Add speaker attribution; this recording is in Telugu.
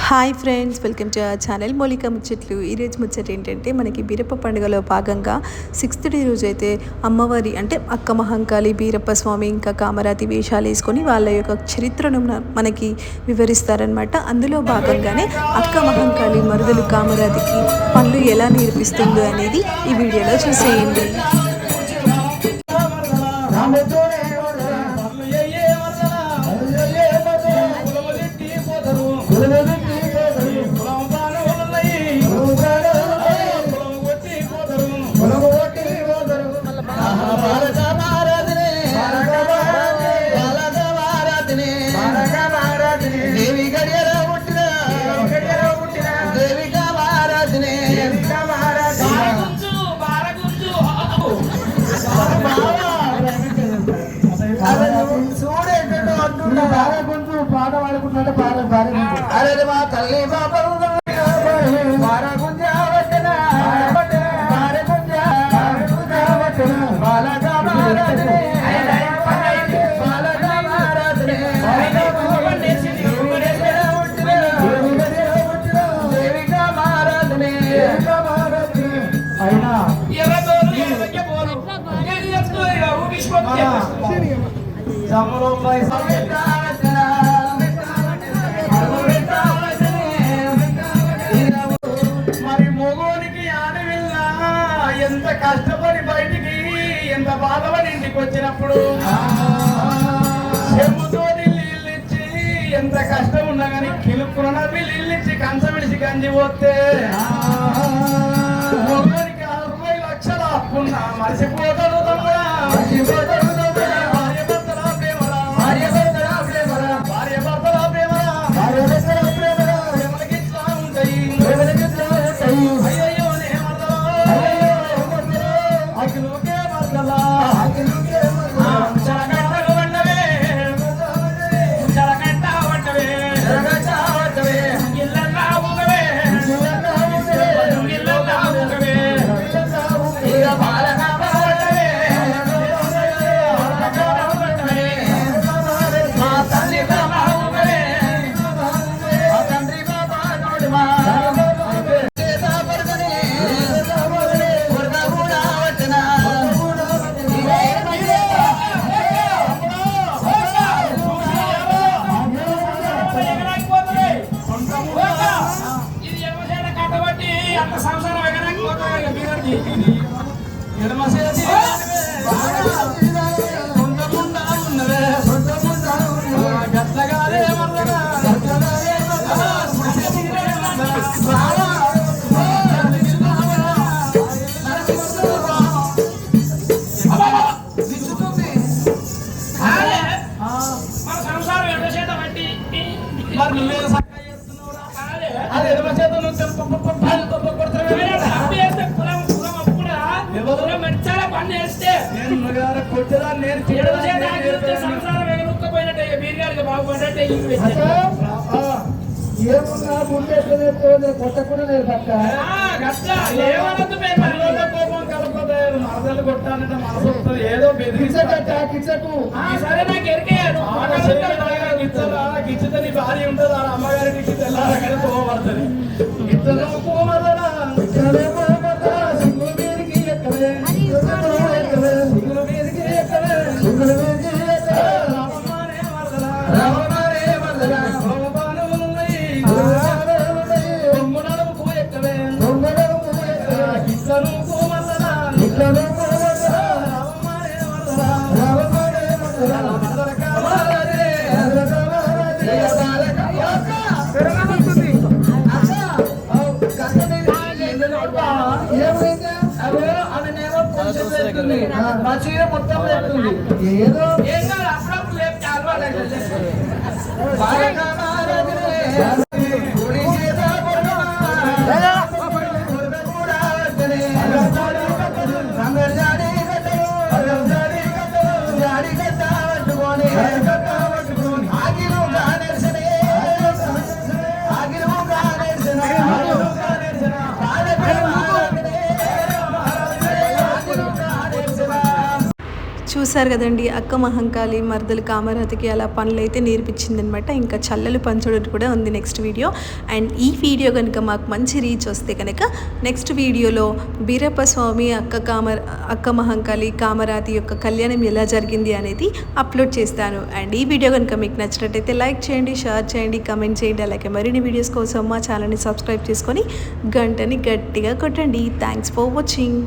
Speaker 1: Hi friends, welcome to our channel మౌలిక ముచ్చట్లు. ఈరోజు ముచ్చట ఏంటంటే మనకి బీరప్ప పండుగలో భాగంగా 6th డే రోజు అయితే అమ్మవారి అంటే అక్క మహంకాళి, బీరప్ప స్వామి ఇంకా కామరాతి వేషాలు వేసుకొని వాళ్ళ యొక్క చరిత్రను మనకి వివరిస్తారనమాట. అందులో భాగంగానే అక్క మహంకాళి మరుదలు కామరాతికి పనులు ఎలా నేర్పిస్తుందో అనేది ఈ వీడియోలో చూసేయండి.
Speaker 2: పాట పాడుకుంటే అరే మా తల్లి బాబా మరి మొగోనికి ఆడవిల్ల ఎంత కష్టపడి బయటికి ఎంత బాధపడి ఇంటికి వచ్చినప్పుడు చెంబుతో నీళ్ళు ఇచ్చి ఎంత కష్టం ఉన్నా కానీ కిలుక్కున్న నీళ్ళు ఇచ్చి కంచం విడిచి గంజి పోతే మొగోనికి 60 లక్షల అప్పున్నా మర్చిపోతాడు తమ్ముడా, మర్చిపోతాడు. ఏమున్నా ముందే కొట్టకుండా నేను పక్క మరదలు కొట్టాలంటే మనసు వస్తుంది. ఏదో గిచ్చకు గిచ్చితే నీ భార్య ఉంటుంది, ఆ అమ్మగారికి ఇచ్చి తెల్లారగానే పోబడుతుంది. ఇతను సింగుల మీదకి ఎక్కవే, సింగుల మీదకి ఎక్కవే, సింగుల మీదకి మా చీర మొత్తం లేపుతుంది. ఏదో అప్పుడప్పుడు లేపితే అలవాటు
Speaker 1: చూసారు కదండి, అక్క మహంకాళి మరదలు కామరాతికి అలా పనులైతే నేర్పించిందనమాట. ఇంకా చల్లలు పంచడం కూడా ఉంది నెక్స్ట్ వీడియో. అండ్ ఈ వీడియో కనుక మాకు మంచి రీచ్ వస్తే కనుక నెక్స్ట్ వీడియోలో బీరప్ప స్వామి అక్క మహంకాళి కామరాతి యొక్క కళ్యాణం ఎలా జరిగింది అనేది అప్లోడ్ చేస్తాను. అండ్ ఈ వీడియో కనుక మీకు నచ్చినట్టయితే లైక్ చేయండి, షేర్ చేయండి, కమెంట్ చేయండి. అలాగే మరిన్ని వీడియోస్ కోసం మా ఛానల్ని సబ్స్క్రైబ్ చేసుకొని గంటని గట్టిగా కొట్టండి. Thanks for watching.